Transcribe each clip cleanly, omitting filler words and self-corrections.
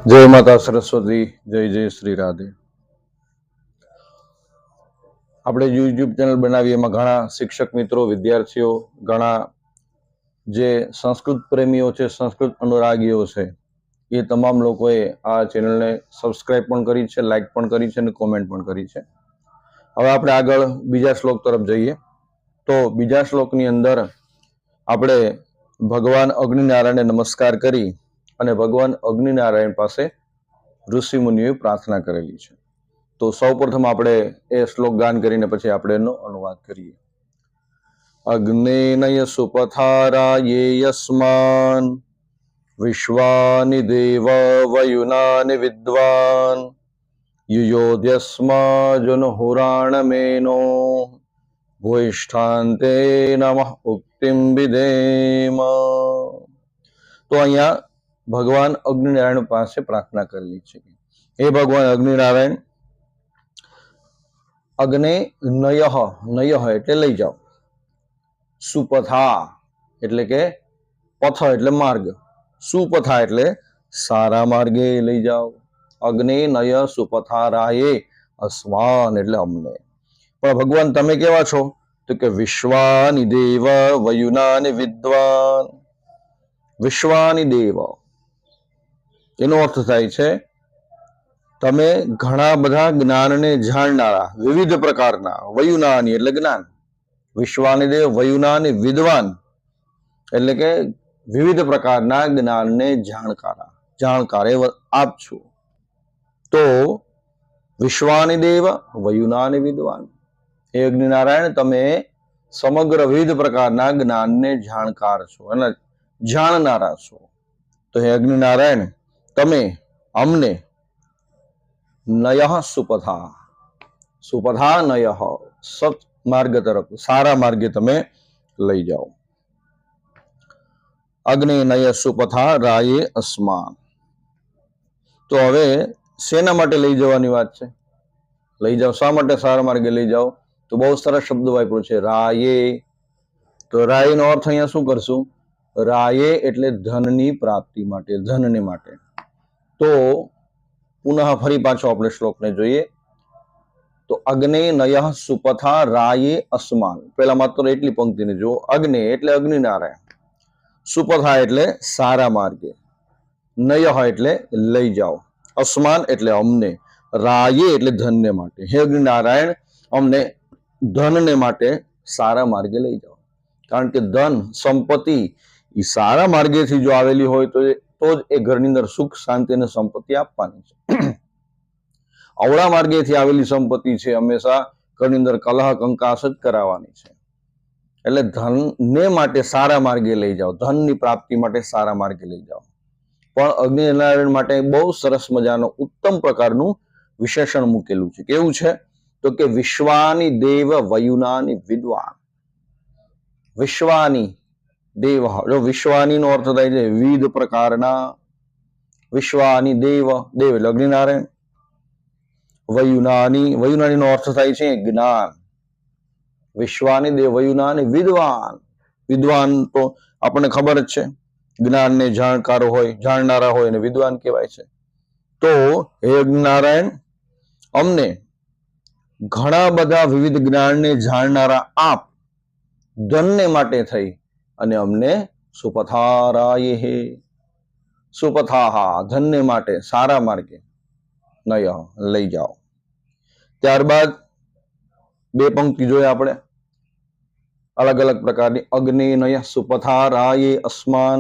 जय माता सरस्वती, जय जय श्री राधे। આપણે યુટ્યુબ ચેનલ બનાવી એમાં ઘણા શિક્ષક મિત્રો, વિદ્યાર્થીઓ, ઘણા જે સંસ્કૃત પ્રેમીઓ છે, સંસ્કૃત અનુરાગીઓ છે, એ તમામ લોકોએ આ ચેનલને સબસ્ક્રાઇબ પણ કરી છે, લાઈક પણ કરી છે અને કોમેન્ટ પણ કરી છે. હવે આપણે આગળ બીજા શ્લોક તરફ જઈએ. તો બીજા શ્લોકની અંદર આપણે ભગવાન અગ્નિનારાયણને નમસ્કાર કરી અને ભગવાન અગ્નિનારાયણ પાસે ઋષિ મુનિઓએ પ્રાર્થના કરેલી છે. તો સૌપ્રથમ આપણે એ શ્લોક ગાન કરીને પછી આપણે એનો અનુવાદ કરીએ. અગ્નેનય સુપથારાયે યસ્માન વિશ્વાનિ દેવ વયુનાનિ વિદ્વાન યુયોધ્યસ્મા જનહુરાણમેનો ભૂષ્ઠાંતે નમઃ ઉક્તિમ વિધેમ. તો અહીંયા ભગવાન અગ્નિનારાયણ પાસે પ્રાર્થના કરેલી છે. હે ભગવાન અગ્નિનારાયણ, અગ્ને નયઃ, નયઃ એટલે લઈ જાઓ, સુપથા એટલે કે પથ એટલે માર્ગ, સુપથા એટલે સારા માર્ગે લઈ જાઓ. અગ્ને નય સુપથારાયે અસ્માન એટલે અમને. પણ ભગવાન તમે કેવા છો? તો કે વિશ્વાનિ દેવ વયુનાનિ વિદ્વાન. વિશ્વાનિ દેવ એનો અર્થ થાય છે તમે ઘણા બધા જ્ઞાનને જાણનારા, વિવિધ પ્રકારના, વયુનાની એટલે જ્ઞાન, વિશ્વાનિ દેવ વયુનાનિ વિદ્વાન એટલે કે વિવિધ પ્રકારના જ્ઞાનને જાણકાર આપ છો. તો વિશ્વાનિ દેવ વયુનાનિ વિદ્વાન, હે અગ્નિનારાયણ તમે સમગ્ર વિવિધ પ્રકારના જ્ઞાનને જાણકાર છો અને જાણનારા છો. તો હે અગ્નિનારાયણ તમે અમને નયઃ સુપથા, સુપથા નયઃ સત માર્ગ તરફ, સારા માર્ગે તમે લઈ જાઓ. અગ્નિ નય સુપથા રાયે અસ્માન. તો હવે શેના માટે લઈ જવાની વાત છે? લઈ જાઓ, શા માટે સારા માર્ગે લઈ જાઓ? તો બહુ સરસ શબ્દ વાપર્યો છે, રાયે. તો રાય નો અર્થ અહીંયા શું કરશું? રાયે એટલે ધનની પ્રાપ્તિ માટે, ધનને માટે. તો પુનઃ ફરી પાછો આપણે શ્લોકને જોઈએ. તો અગ્ને નયઃ સુપથા રાયે અસ્માન. પેલા માત્ર એટલી પંક્તિને જુઓ. અગ્ને એટલે અગ્નિનારાયણ, સુપથા એટલે સારા માર્ગે, નયઃ એટલે લઈ જાઓ, અસ્માન એટલે અમને, રાયે એટલે ધનને માટે. હે અગ્નિનારાયણ અમને ધનને માટે સારા માર્ગે લઈ જાઓ. કારણ કે ધન, સંપત્તિ એ સારા માર્ગેથી જો આવેલી હોય તો જ એ ઘરની અંદર સુખ, શાંતિ અને સંપત્તિ આપવાની છે. અવળા માર્ગેથી આવેલી સંપત્તિ છે હંમેશા ઘરની અંદર કલહ, કંકાસ જ કરાવવાની છે. એટલે ધનને માટે સારા માર્ગે લઈ જાઓ, ધનની પ્રાપ્તિ માટે સારા માર્ગે લઈ જાઓ. પણ અગ્નિનારાયણ માટે બહુ સરસ મજાનું ઉત્તમ પ્રકારનું વિશેષણ મૂકેલું છે. કેવું છે? તો કે વિશ્વાની દેવ વયુનાની વિદ્વાન. વિશ્વાની દેવ, જો વિશ્વાની નો અર્થ થાય છે વિવિધ પ્રકારના, વિશ્વાની દેવ, દેવ એટલે અગ્નિનારાયણ, વયુનાની, વયુનાની નો અર્થ થાય છે જ્ઞાન. વિશ્વાની દેવ વયુનાની વિદ્વાન. વિદ્વાન તો આપણને ખબર જ છે, જ્ઞાનને જાણકારો હોય, જાણનારા હોય અને વિદ્વાન કહેવાય છે. તો હે અગ્નિનારાયણ અમને ઘણા બધા વિવિધ જ્ઞાનને જાણનારા આપ ધનને માટે થઈ અને અમને સુપથારાયે, સુપથાહા ધનને માટે સારા માર્ગે નય લઈ જાઓ. ત્યારબાદ બે પંક્તિ જોઈએ આપણે અલગ અલગ પ્રકારની. અગ્નિ નય સુપથારાયે અસ્માન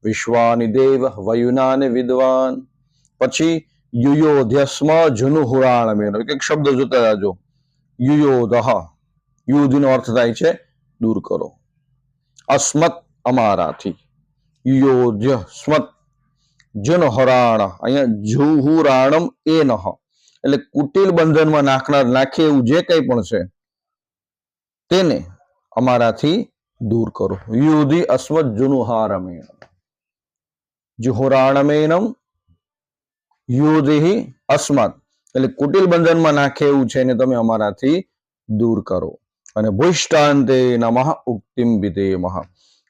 વિશ્વાની દેવ વયુનાને વિદ્વાન. પછી યુયોધ્યસ્મ જનુહુરાણમેનો, એક એક શબ્દ જોતા જાજો. યુયોધઃ, યુધિનો અર્થ થાય છે દૂર કરો. અસ્મત અમારાથી, યુયોધ્ય સ્મત, જનહરાણ અહીંયા જુહુરાણમ એ નહ એટલે કુટિલ બંધનમાં નાખનાર, નાખે એવું જે કંઈ પણ છે તેને અમારાથી દૂર કરો. યુધિ અસ્મત જુનુહારમેણ, જુહુરાણમેનમ યુધિ અસ્મત એટલે કુટિલ બંધનમાં નાખે એવું છે ને તમે અમારાથી દૂર કરો. અને ભૂષ્ઠાંતે નમઃ ઉક્તિમ વિધેમઃ.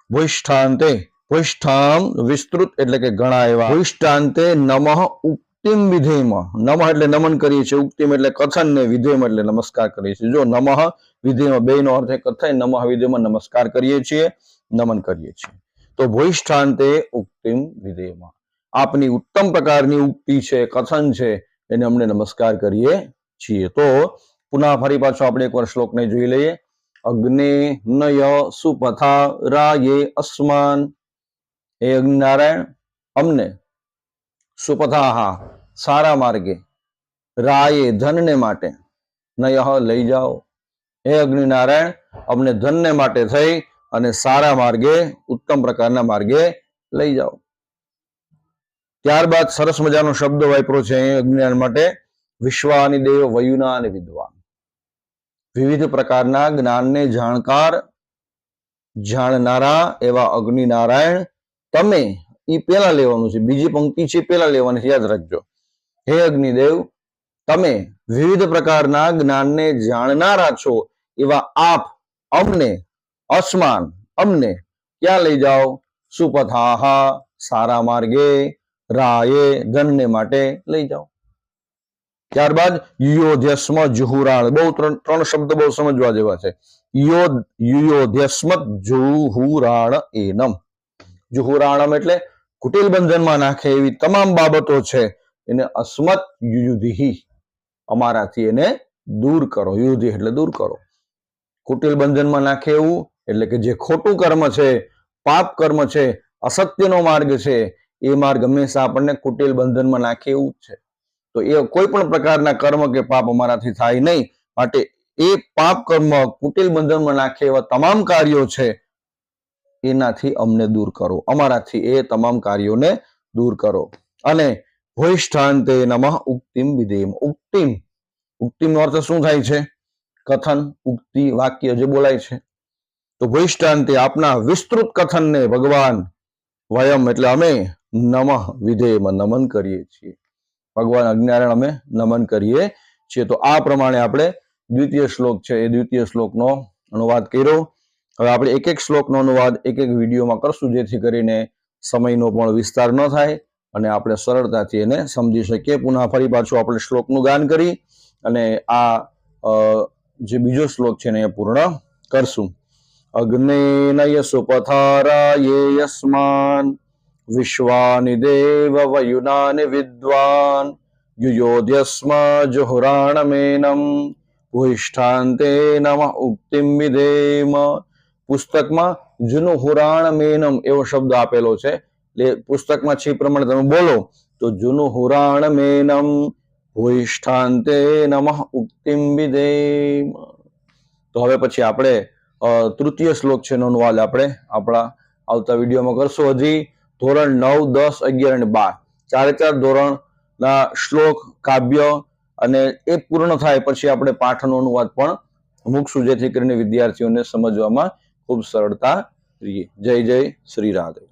ભૂષ્ઠાંતે ભૂષ્ઠામ વિસ્તૃત એટલે કે ઘણા એવા. ભૂષ્ઠાંતે નમઃ ઉક્તિમ વિધેમ. નમઃ એટલે નમન કરીએ છીએ, ઉક્તિમ એટલે કથન ને વિધેમ એટલે નમસ્કાર કરીએ છીએ. જો નમઃ વિધેમ બેનો અર્થ એક જ થાય. નમઃ વિધેમ નમસ્કાર કરીએ છીએ, નમન કરીએ છીએ. તો ભૂષ્ઠાંતે ઉક્તિમ વિધેમ, આપની ઉત્તમ પ્રકારની ઉક્તિ છે, કથન છે, એને અમને નમસ્કાર કરીએ છીએ. તો પુનઃ ફરી પાછો આપણે એકવાર શ્લોકને જોઈ લઈએ. અગ્ને નય સુપથા રાયે અસ્માન. હે અગ્નિનારાયણ, અમને સુપથાહા સારા માર્ગે, રાયે ધનને માટે, નયઃ લઈ જાઓ. હે અગ્નિનારાયણ, અમને ધનને માટે થઈ અને સારા માર્ગે, ઉત્તમ પ્રકારના માર્ગે લઈ જાઓ. ત્યારબાદ સરસ મજાનો શબ્દ વાપરો છે અગ્નિનારાયણ માટે. વિશ્વાની દેવ વયુના અને વિદ્વાન. વિવિધ પ્રકારના જ્ઞાનને જાણનારા એવા અગ્નિનારાયણ, તમે એ પેલા લેવાનું છે, બીજી પંક્તિ છે પેલા લેવાની છે, યાદ રાખજો. હે અગ્નિદેવ, તમે વિવિધ પ્રકારના જ્ઞાનને જાણનારા છો એવા આપ અમને, અસ્માન અમને ક્યાં લઈ જાઓ? સુપથાહા સારા માર્ગે, રાયે ધનને માટે લઈ જાઓ. ત્યારબાદ યુયોધ્યસ્મ જુહુરાણ. બહુ ત્રણ શબ્દ બહુ સમજવા જેવા છે. યુયોધ્યસ્મત જુહુરાણ એનમ. જુહુરાણમ એટલે કુટિલ બંધનમાં નાખે એવી તમામ બાબતો છે, એને અસ્મત યુયુધિ અમારાથી એને દૂર કરો. યુયુધિ એટલે દૂર કરો. કુટિલ બંધનમાં નાખે એવું એટલે કે જે ખોટું કર્મ છે, પાપ કર્મ છે, અસત્યનો માર્ગ છે, એ માર્ગ હંમેશા આપણને કુટિલ બંધનમાં નાખે એવું જ છે. તો એ કોઈ પણ પ્રકારના કર્મ કે પાપ અમારાથી થાય નહીં, માટે એ પાપ કર્મ કુટિલ બંધનમાં નાખે એવા તમામ કાર્યો છે, એનાથી અમને દૂર કરો, અમારાથી એ તમામ કાર્યોને દૂર કરો. અને ભૂષ્ઠાંતે નમઃ ઉક્તિમ વિધેમ. ઉક્તિમ, ઉક્તિનો અર્થ શું થાય છે? કથન, ઉક્તિ, વાક્ય જે બોલાય છે. તો ભૂષ્ઠાંતે આપના વિસ્તૃત કથનને ભગવાન વયમ એટલે અમે નમઃ વિધેમ નમન કરીએ છીએ. ભગવાન અગ્નિનારાયણ અમે નમન કરીએ છીએ. તો આ પ્રમાણે આપણે દ્વિતીય શ્લોક છે એ દ્વિતીય શ્લોકનો અનુવાદ કર્યો. હવે આપણે એક એક શ્લોકનો અનુવાદ એક એક વિડીયોમાં કરશું, જેથી કરીને સમયનો પણ વિસ્તાર ન થાય અને આપણે સરળતાથી એને સમજી શકીએ. પુનઃ ફરી પાછું આપણે શ્લોકનું ગાન કરી અને આ જે બીજો શ્લોક છે એને પૂર્ણ કરશું. અગ્નેનય સુપથારાયે યસ્માન વિશ્વાની દેવ વયુનાને વિદ્વાન યુયોધ્યસ્મ જુહુરાણમેનમ ભૂષ્ઠાંતે નમઃ ઉક્તિમ વિધેમ. પુસ્તકમાં જુનુહુરાણમેનમ એવો શબ્દ આપેલો છે, એટલે પુસ્તકમાં છે પ્રમાણે તમે બોલો તો જુનુહુરાણમેનમ ભૂષ્ઠાંતે નમઃ ઉક્તિમ વિધેમ. તો હવે પછી આપણે તૃતીય શ્લોક છે એનો અનુવાદ આપણે આપણા આવતા વિડીયોમાં કરશું. હજી ધોરણ 9, 10, 11 અને 12 ચારે ચાર ધોરણના શ્લોક, કાવ્ય અને એ પૂર્ણ થાય પછી આપણે પાઠનો અનુવાદ પણ મૂકશું, જેથી કરીને વિદ્યાર્થીઓને સમજવામાં ખૂબ સરળતા રહે. જય જય શ્રી રાધે.